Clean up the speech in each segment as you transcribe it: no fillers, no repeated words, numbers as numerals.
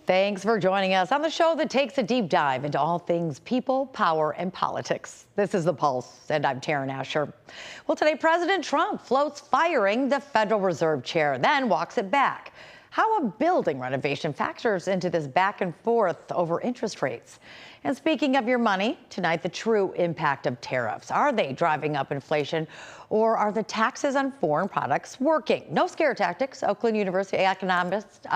Thanks for joining us on the show that takes a deep dive into all things people, power, and politics. This is The Pulse, and I'm Taryn Asher. Well, today, President Trump floats firing the Federal Reserve Chair, then walks it back. How a building renovation factors into this back and forth over interest rates. And speaking of your money, tonight, the true impact of tariffs. Are they driving up inflation, or are the taxes on foreign products working? No scare tactics. Oakland University economist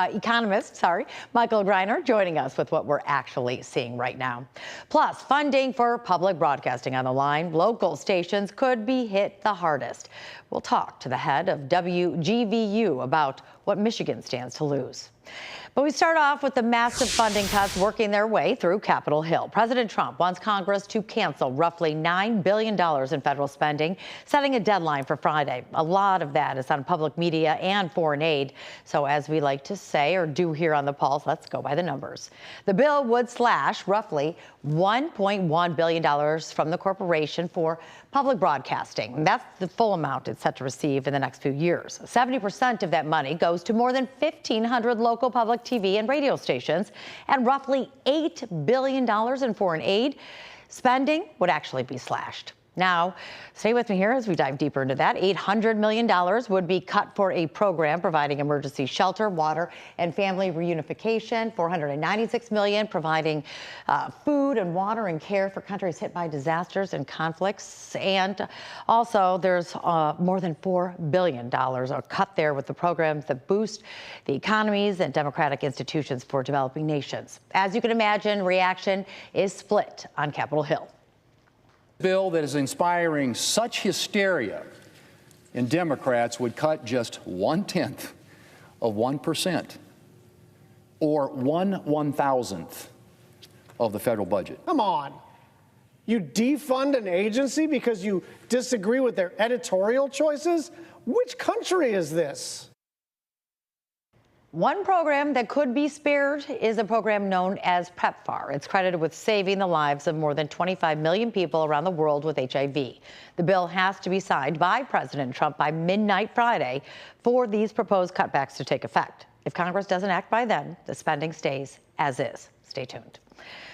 Michael Greiner joining us with what we're actually seeing right now. Plus, funding for public broadcasting on the line. Local stations could be hit the hardest. We'll talk to the head of WGVU about what Michigan stands to lose. But we start off with the massive funding cuts working their way through Capitol Hill. President Trump wants Congress to cancel roughly $9 billion in federal spending, setting a deadline for Friday. A lot of that is on public media and foreign aid. So as we like to say, or do here on The Pulse, let's go by the numbers. The bill would slash roughly $1.1 billion from the corporation for public broadcasting. That's the full amount it's set to receive in the next few years. 70% of that money goes to more than 1,500 local public TV and radio stations, and roughly $8 billion in foreign aid spending would actually be slashed. Now, stay with me here as we dive deeper into that. $800 million would be cut for a program providing emergency shelter, water, and family reunification. $496 million providing food and water and care for countries hit by disasters and conflicts. And also, there's more than $4 billion cut there with the programs that boost the economies and democratic institutions for developing nations. As you can imagine, reaction is split on Capitol Hill. Bill that is inspiring such hysteria in Democrats would cut just 0.1% or 1/1000th of the federal budget. Come on. You defund an agency because you disagree with their editorial choices? Which country is this? One program that could be spared is a program known as PEPFAR. It's credited with saving the lives of more than 25 million people around the world with HIV. The bill has to be signed by President Trump by midnight Friday for these proposed cutbacks to take effect. If Congress doesn't act by then, the spending stays as is. Stay tuned.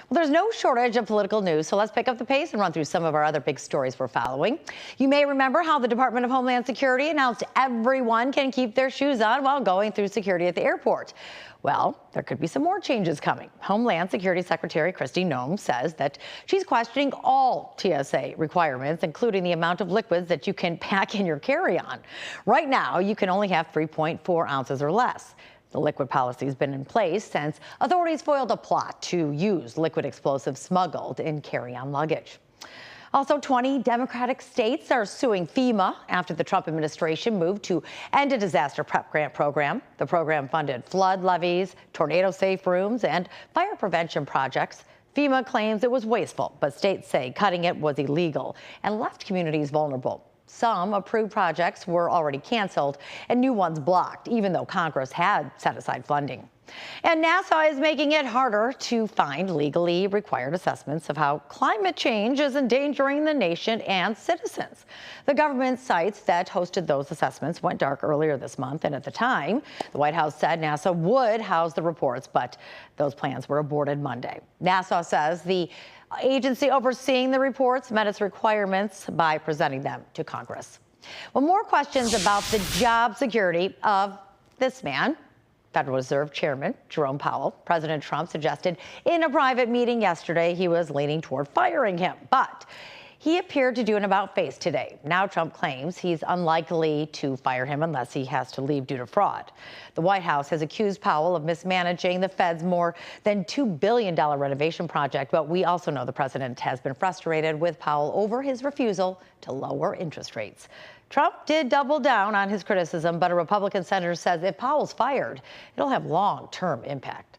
Well, there's no shortage of political news, so let's pick up the pace and run through some of our other big stories we're following. You may remember how the Department of Homeland Security announced everyone can keep their shoes on while going through security at the airport. Well, there could be some more changes coming. Homeland Security Secretary Kristi Noem says that she's questioning all TSA requirements, including the amount of liquids that you can pack in your carry-on. Right now, you can only have 3.4 ounces or less. The liquid policy has been in place since authorities foiled a plot to use liquid explosives smuggled in carry-on luggage. Also, 20 Democratic states are suing FEMA after the Trump administration moved to end a disaster prep grant program. The program funded flood levees, tornado-safe rooms, and fire prevention projects. FEMA claims it was wasteful, but states say cutting it was illegal and left communities vulnerable. Some approved projects were already canceled and new ones blocked, even though Congress had set aside funding. And NASA is making it harder to find legally required assessments of how climate change is endangering the nation and citizens. The government sites that hosted those assessments went dark earlier this month, and at the time, the White House said NASA would house the reports, but those plans were aborted Monday. NASA says the agency overseeing the reports met its requirements by presenting them to Congress. Well, more questions about the job security of this man, Federal Reserve Chairman Jerome Powell. President Trump suggested in a private meeting yesterday he was leaning toward firing him, but he appeared to do an about-face today. Now Trump claims he's unlikely to fire him unless he has to leave due to fraud. The White House has accused Powell of mismanaging the Fed's more than $2 billion renovation project, but we also know the president has been frustrated with Powell over his refusal to lower interest rates. Trump did double down on his criticism, but a Republican senator says if Powell's fired, it'll have long-term impact.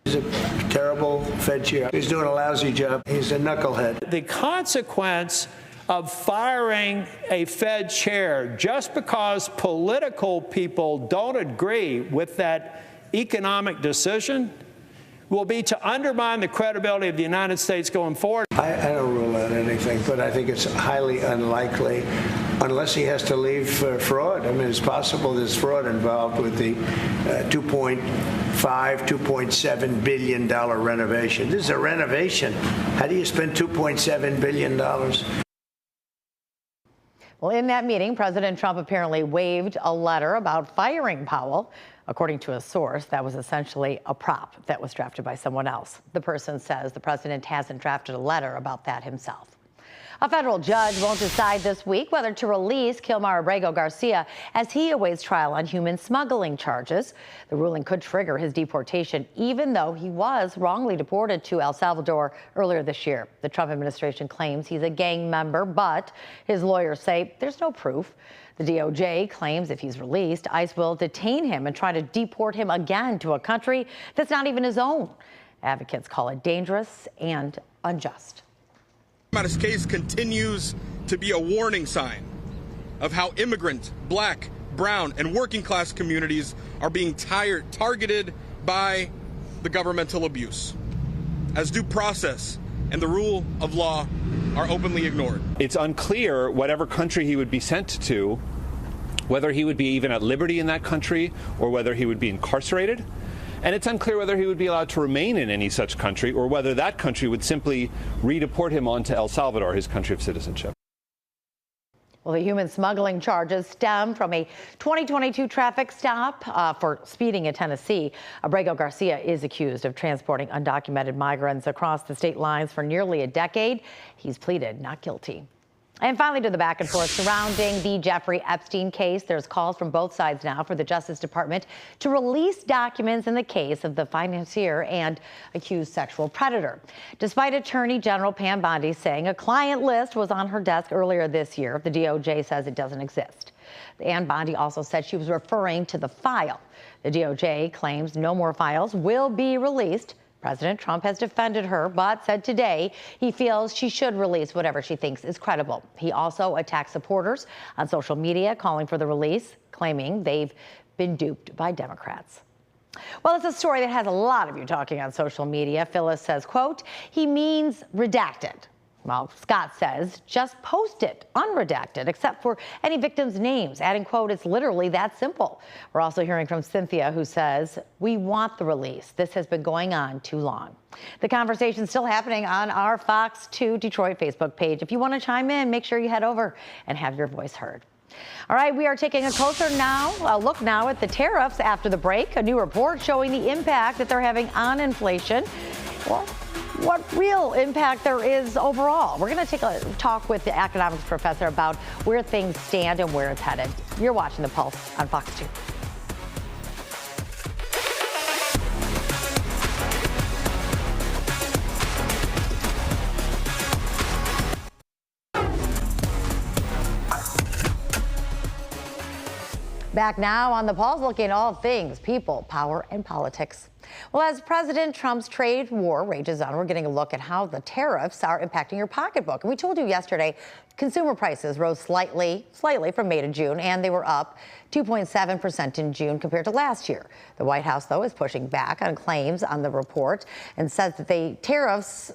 He's a terrible Fed chair. He's doing a lousy job. He's a knucklehead. The consequence of firing a Fed chair just because political people don't agree with that economic decision will be to undermine the credibility of the United States going forward. I don't rule out anything, but I think it's highly unlikely. unless he has to leave for fraud. I mean, it's possible there's fraud involved with the $2.7 billion renovation. This is a renovation. How do you spend $2.7 billion? Well, in that meeting, President Trump apparently waived a letter about firing Powell. According to a source, that was essentially a prop that was drafted by someone else. The person says the president hasn't drafted a letter about that himself. A federal judge won't decide this week whether to release Kilmar Abrego Garcia as he awaits trial on human smuggling charges. The ruling could trigger his deportation, even though he was wrongly deported to El Salvador earlier this year. The Trump administration claims he's a gang member, but his lawyers say there's no proof. The DOJ claims if he's released, ICE will detain him and try to deport him again to a country that's not even his own. Advocates call it dangerous and unjust. This case continues to be a warning sign of how immigrant, black, brown, and working class communities are being targeted by the governmental abuse, as due process and the rule of law are openly ignored. It's unclear whatever country he would be sent to, whether he would be even at liberty in that country or whether he would be incarcerated. And it's unclear whether he would be allowed to remain in any such country or whether that country would simply redeport him on to El Salvador, his country of citizenship. Well, the human smuggling charges stem from a 2022 traffic stop for speeding in Tennessee. Abrego Garcia is accused of transporting undocumented migrants across the state lines for nearly a decade. He's pleaded not guilty. And finally, to the back and forth surrounding the Jeffrey Epstein case. There's calls from both sides now for the Justice Department to release documents in the case of the financier and accused sexual predator. Despite Attorney General Pam Bondi saying a client list was on her desk earlier this year, the DOJ says it doesn't exist. Ann Bondi also said she was referring to the file. The DOJ claims no more files will be released. President Trump has defended her, but said today he feels she should release whatever she thinks is credible. He also attacked supporters on social media, calling for the release, claiming they've been duped by Democrats. Well, it's a story that has a lot of you talking on social media. Phyllis says, quote, he means redacted. Well, Scott says, just post it, unredacted, except for any victims' names, adding, quote, it's literally that simple. We're also hearing from Cynthia, who says, we want the release. This has been going on too long. The conversation's still happening on our Fox 2 Detroit Facebook page. If you want to chime in, make sure you head over and have your voice heard. All right, we are taking a look now at the tariffs after the break. A new report showing the impact that they're having on inflation. Well, what real impact there is overall. We're going to take a talk with the economics professor about where things stand and where it's headed. You're watching The Pulse on Fox 2. Back now on The Pulse, looking at all things people, power, and politics. Well, as President Trump's trade war rages on, we're getting a look at how the tariffs are impacting your pocketbook. And we told you yesterday, consumer prices rose slightly from May to June, and they were up 2.7% in June compared to last year. The White House, though, is pushing back on claims on the report and says that the tariffs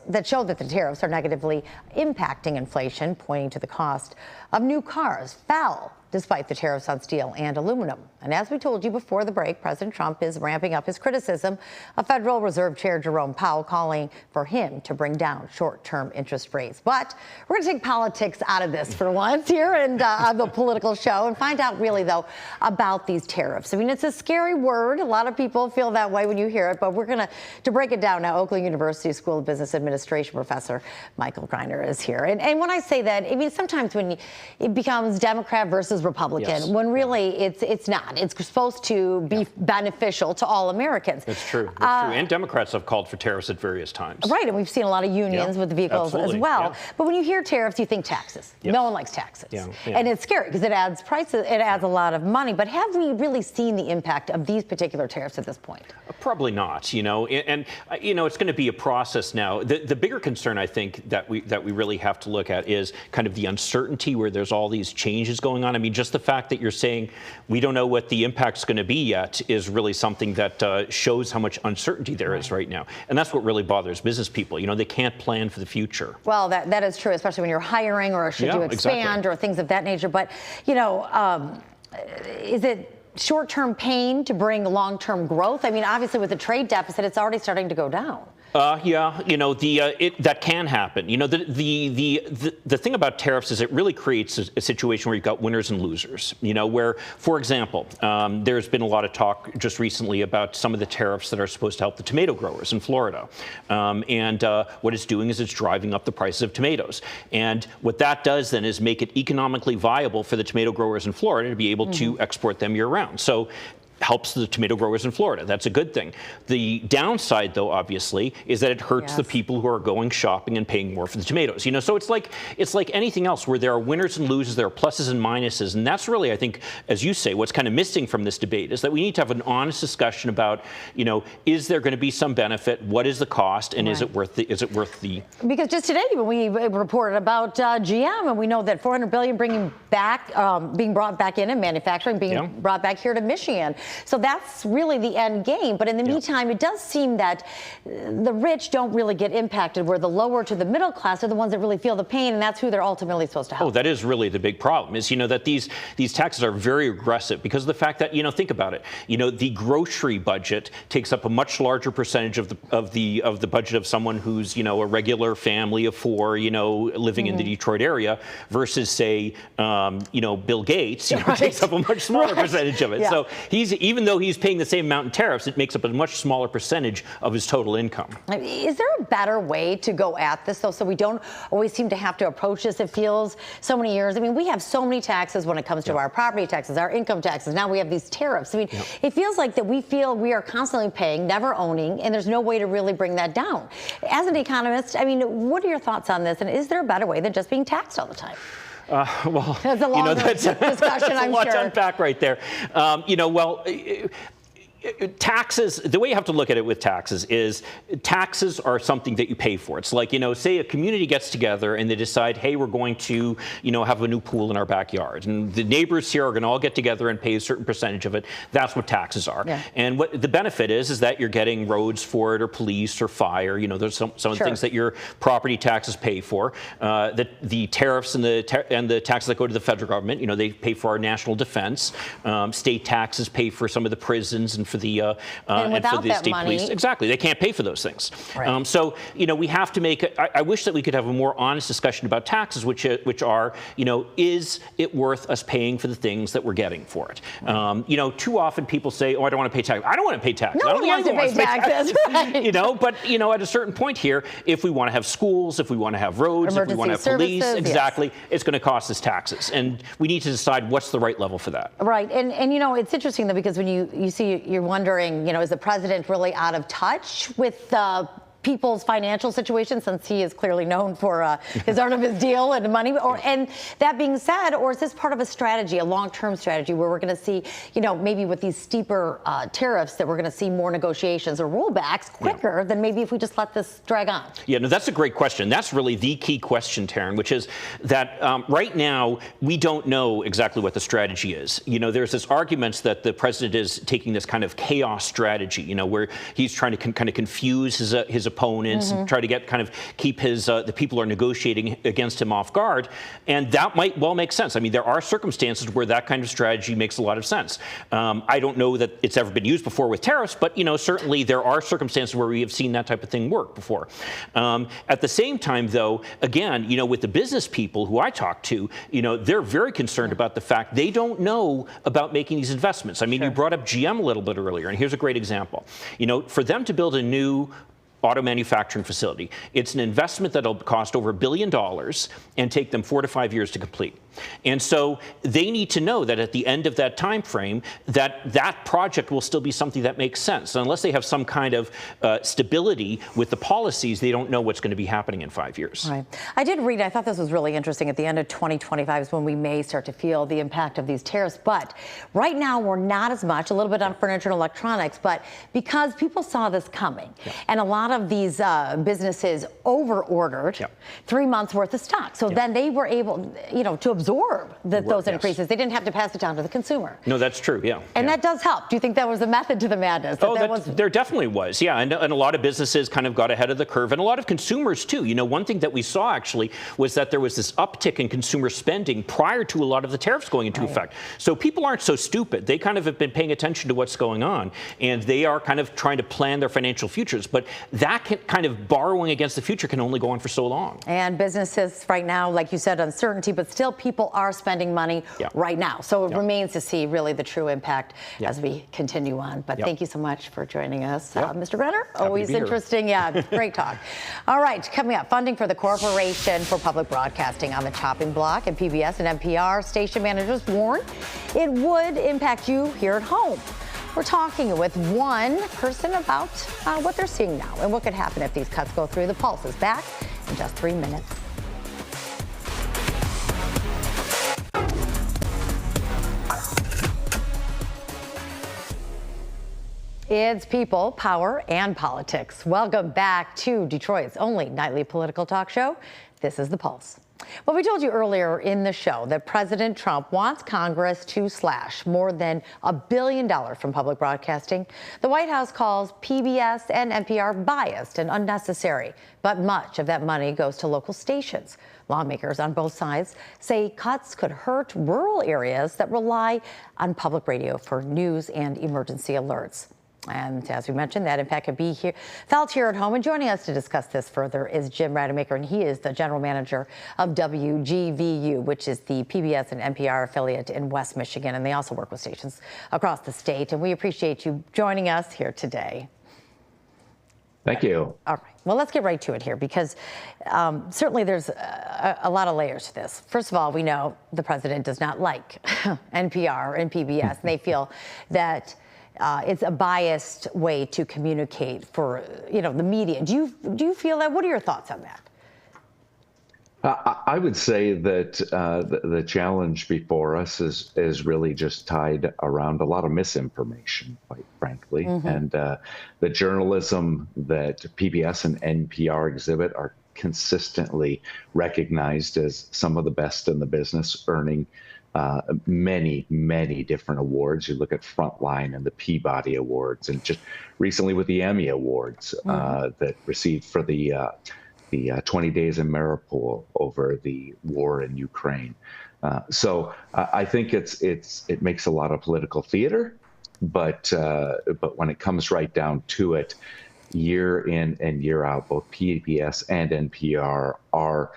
are negatively impacting inflation, pointing to the cost of new cars fell despite the tariffs on steel and aluminum. And as we told you before the break, President Trump is ramping up his criticism of Federal Reserve Chair Jerome Powell, calling for him to bring down short-term interest rates. But we're going to take politics out of this for once here and on the political show and find out really, though, about these tariffs. I mean, it's a scary word. A lot of people feel that way when you hear it, but we're going to break it down now. Oakland University School of Business Administration professor Michael Greiner is here. And when I say that, I mean, sometimes when it becomes Democrat versus Republican, yes, when really it's not. It's supposed to be beneficial to all Americans. That's true. That's true. And Democrats have called for tariffs at various times. Right, and we've seen a lot of unions with the vehicles as well. But when you hear tariffs, you think taxes. Yes. No one likes taxes. And it's scary because it adds prices, it adds a lot of money. But have we really seen the impact of these particular tariffs at this point? Probably not, and it's going to be a process now. The bigger concern, I think, that we really have to look at is kind of the uncertainty where there's all these changes going on. I mean, mean, just the fact that you're saying we don't know what the impact's going to be yet is really something that shows how much uncertainty there is right now. And that's what really bothers business people. You know, they can't plan for the future. Well, that is true, especially when you're hiring or should you expand or things of that nature. But, you know, is it short-term pain to bring long-term growth? I mean, obviously with the trade deficit, it's already starting to go down. Yeah, you know, that can happen. You know, the thing about tariffs is it really creates a situation where you've got winners and losers. You know, where, for example, there's been a lot of talk just recently about some of the tariffs that are supposed to help the tomato growers in Florida. And what it's doing is it's driving up the prices of tomatoes. And what that does then is make it economically viable for the tomato growers in Florida to be able to export them year-round. So helps the tomato growers in Florida. That's a good thing. The downside, though, obviously, is that it hurts the people who are going shopping and paying more for the tomatoes. You know, so it's like anything else where there are winners and losers, there are pluses and minuses, and that's really, I think, as you say, what's kind of missing from this debate is that we need to have an honest discussion about, you know, is there going to be some benefit? What is the cost? And is it worth the? Because just today we reported about GM, and we know that $400 billion being brought back in manufacturing, being brought back here to Michigan. So that's really the end game. But in the meantime, it does seem that the rich don't really get impacted, where the lower to the middle class are the ones that really feel the pain, and that's who they're ultimately supposed to help. Oh, that is really the big problem, is, you know, that these taxes are very aggressive because of the fact that, you know, think about it. You know, the grocery budget takes up a much larger percentage of the budget of someone who's, you know, a regular family of four, you know, living in the Detroit area versus, say, you know, Bill Gates, you know, takes up a much smaller percentage of it. So even though he's paying the same amount in tariffs, it makes up a much smaller percentage of his total income. Is there a better way to go at this, though, so we don't always seem to have to approach this? It feels so many years. I mean, we have so many taxes when it comes to our property taxes, our income taxes. Now we have these tariffs. I mean, it feels like that we feel we are constantly paying, never owning, and there's no way to really bring that down. As an economist, I mean, what are your thoughts on this? And is there a better way than just being taxed all the time? Well, that's a long discussion, that's I'm a lot sure. to unpack right there. You know, well, taxes, the way you have to look at it with taxes is taxes are something that you pay for. It's like, you know, say a community gets together and they decide, hey, we're going to, you know, have a new pool in our backyard. And the neighbors here are going to all get together and pay a certain percentage of it. That's what taxes are. And what the benefit is that you're getting roads for it, or police, or fire. You know, there's some of the things that your property taxes pay for. The tariffs and the taxes that go to the federal government, you know, they pay for our national defense. State taxes pay for some of the prisons and for the state police. Exactly. They can't pay for those things. So, you know, we have to make I wish that we could have a more honest discussion about taxes, which are, you know, is it worth us paying for the things that we're getting for it? You know, too often people say, oh, I don't want to pay taxes. I don't want to pay taxes. No one wants to pay taxes. You know, but, you know, at a certain point here, if we want to have schools, if we want to have roads, if we want to have police, it's going to cost us taxes. And we need to decide what's the right level for that. Right. And you know, it's interesting, though, because when you see, you're wondering, you know, is the president really out of touch with people's financial situation, since he is clearly known for his art of his deal and money? And that being said, or is this part of a strategy, a long-term strategy, where we're going to see, you know, maybe with these steeper tariffs, that we're going to see more negotiations or rollbacks quicker than maybe if we just let this drag on? Yeah, no, that's a great question. That's really the key question, Taryn, which is that right now we don't know exactly what the strategy is. You know, there's this argument that the president is taking this kind of chaos strategy, you know, where he's trying to kind of confuse his opponents and try to keep his the people who are negotiating against him off guard, and that might well make sense. I mean, there are circumstances where that kind of strategy makes a lot of sense. I don't know that it's ever been used before with tariffs, but, you know, certainly there are circumstances where we have seen that type of thing work before. At the same time, though, again, you know, with the business people who I talk to, you know, they're very concerned about the fact they don't know about making these investments. I mean, you brought up GM a little bit earlier, and here's a great example. You know, for them to build a new auto manufacturing facility, it's an investment that'll cost over $1 billion and take them 4 to 5 years to complete. And so they need to know that at the end of that time frame, that project will still be something that makes sense. And unless they have some kind of stability with the policies, they don't know what's going to be happening in 5 years. Right. I did read, I thought this was really interesting, at the end of 2025 is when we may start to feel the impact of these tariffs. But right now, we're not as much, a little bit on furniture and electronics, but because people saw this coming, and a lot of these businesses over-ordered 3 months worth of stock. So then they were able, to absorb those increases. They didn't have to pass it down to the consumer. No, that's true, yeah. And that does help. Do you think that was the method to the madness? There definitely was, yeah. And a lot of businesses kind of got ahead of the curve, and a lot of consumers, too. One thing that we saw, actually, was that there was this uptick in consumer spending prior to a lot of the tariffs going into effect. So people aren't so stupid. They kind of have been paying attention to what's going on, and they are kind of trying to plan their financial futures. But that kind of borrowing against the future can only go on for so long. And businesses right now, like you said, uncertainty, but still people are spending money right now. So it remains to see really the true impact as we continue on. But thank you so much for joining us, Mr. Renner. Always interesting. Yeah, great talk. All right, coming up, funding for the Corporation for Public Broadcasting on the chopping block, and PBS and NPR station managers warn it would impact you here at home. We're talking with one person about what they're seeing now and what could happen if these cuts go through. The Pulse is back in just 3 minutes. It's people, power, and politics. Welcome back to Detroit's only nightly political talk show. This is The Pulse. Well, we told you earlier in the show that President Trump wants Congress to slash more than $1 billion from public broadcasting. The White House calls PBS and NPR biased and unnecessary, but much of that money goes to local stations. Lawmakers on both sides say cuts could hurt rural areas that rely on public radio for news and emergency alerts. And as we mentioned, that impact could be felt here at home. And joining us to discuss this further is Jim Rademacher, and he is the General Manager of WGVU, which is the PBS and NPR affiliate in West Michigan. And they also work with stations across the state. And we appreciate you joining us here today. Thank you. All right. Well, let's get right to it here, because certainly there's a lot of layers to this. First of all, we know the president does not like NPR and PBS, and they feel that it's a biased way to communicate for, the media. Do you feel that? What are your thoughts on that? I would say that the challenge before us is really just tied around a lot of misinformation, quite frankly. And the journalism that PBS and NPR exhibit are consistently recognized as some of the best in the business, earning many, many different awards. You look at Frontline and the Peabody Awards, and just recently with the Emmy Awards that received for the 20 Days in Mariupol over the war in Ukraine. So I think it makes a lot of political theater, but when it comes right down to it, year in and year out, both PBS and NPR are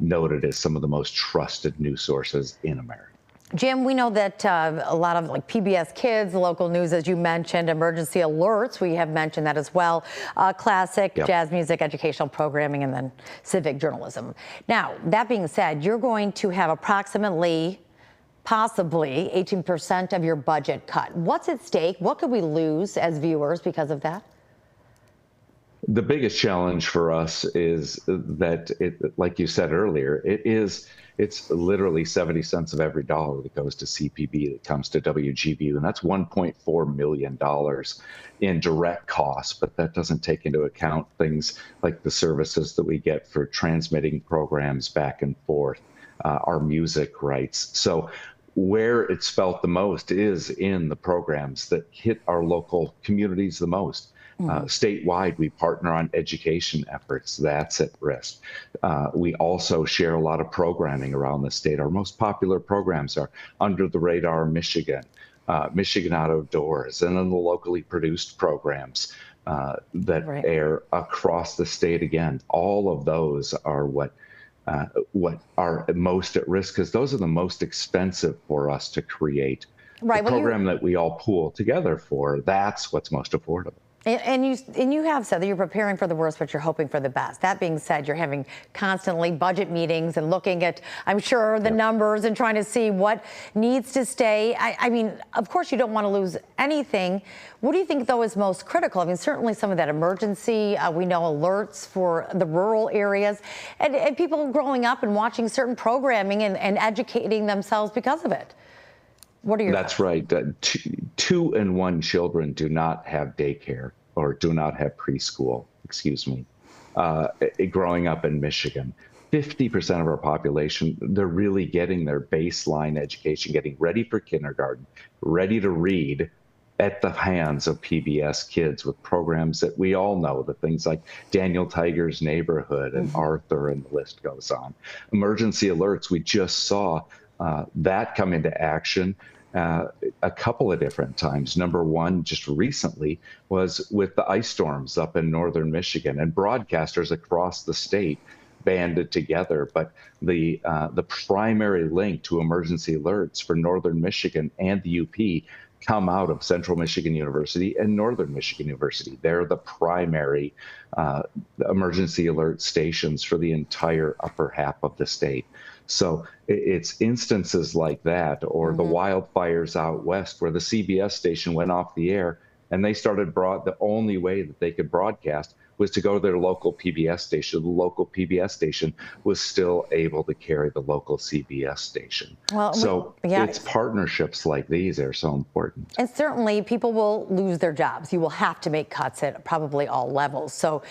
noted as some of the most trusted news sources in America. Jim, we know that a lot of PBS Kids, local news, as you mentioned, emergency alerts, we have mentioned that as well, classic jazz music, educational programming, and then civic journalism. Now, that being said, you're going to have approximately, possibly 18% of your budget cut. What's at stake? What could we lose as viewers because of that? The biggest challenge for us is that, like you said earlier, it's literally 70 cents of every dollar that goes to CPB that comes to WGVU, and that's $1.4 million in direct costs, but that doesn't take into account things like the services that we get for transmitting programs back and forth, our music rights. So where it's felt the most is in the programs that hit our local communities the most. Statewide, we partner on education efforts. That's at risk. We also share a lot of programming around the state. Our most popular programs are Under the Radar Michigan, Michigan Out of Doors, and then the locally produced programs that air across the state. Again, all of those are what are most at risk, because those are the most expensive for us to create. The program that we all pool together for, that's what's most affordable. And you have said that you're preparing for the worst, but you're hoping for the best. That being said, you're having constantly budget meetings and looking at, I'm sure, the numbers and trying to see what needs to stay. I mean, of course, you don't want to lose anything. What do you think, though, is most critical? I mean, certainly some of that emergency, we know alerts for the rural areas, and people growing up and watching certain programming and educating themselves because of it. What are your That's right. 2 in 1 children do not have daycare or do not have preschool. growing up in Michigan. 50% of our population, they're really getting their baseline education, getting ready for kindergarten, ready to read at the hands of PBS Kids with programs that we all know, the things like Daniel Tiger's Neighborhood and Arthur, and the list goes on. Emergency alerts, we just saw that come into action a couple of different times. Number one, just recently, was with the ice storms up in northern Michigan, and broadcasters across the state banded together. But the primary link to emergency alerts for northern Michigan and the UP come out of Central Michigan University and Northern Michigan University. They're the primary emergency alert stations for the entire upper half of the state. So it's instances like that, or the wildfires out west where the CBS station went off the air and they started the only way that they could broadcast was to go to their local PBS station. The local PBS station was still able to carry the local CBS station. Well, so it's partnerships like these that are so important. And certainly people will lose their jobs. You will have to make cuts at probably all levels. So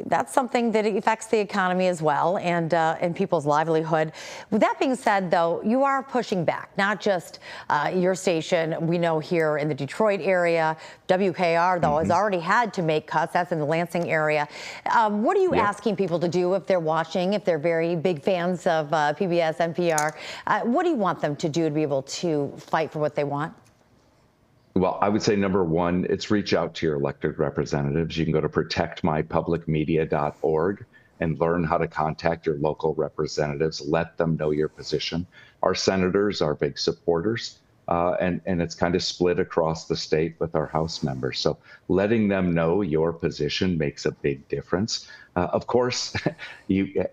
that's something that affects the economy as well, and people's livelihood. With that being said, though, you are pushing back, not just your station. We know here in the Detroit area, WKR, though, has already had to make cuts. That's in the Lansing area. What are you asking people to do if they're watching, if they're very big fans of PBS, NPR? What do you want them to do to be able to fight for what they want? Well, I would say number one, it's reach out to your elected representatives. You can go to protectmypublicmedia.org and learn how to contact your local representatives. Let them know your position. Our senators are big supporters, and it's kind of split across the state with our House members. So letting them know your position makes a big difference. Of course,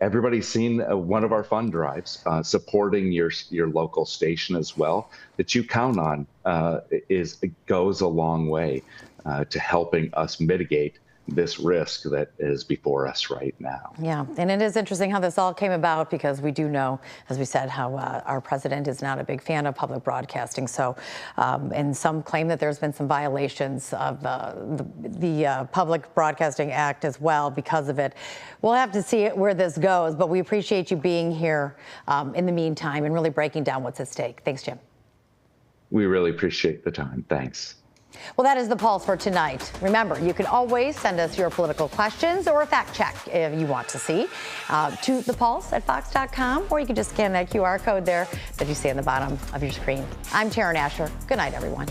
everybody's seen one of our fund drives, supporting your local station as well, that you count on goes a long way to helping us mitigate this risk that is before us right now. Yeah, and it is interesting how this all came about, because we do know, as we said, how our president is not a big fan of public broadcasting. So, and some claim that there's been some violations of the Public Broadcasting Act as well because of it. We'll have to see where this goes, but we appreciate you being here in the meantime and really breaking down what's at stake. Thanks, Jim. We really appreciate the time. Thanks. Well, that is the Pulse for tonight. Remember, you can always send us your political questions or a fact check if you want to see to thepulse@fox.com, or you can just scan that QR code there that you see on the bottom of your screen. I'm Taryn Asher. Good night, everyone.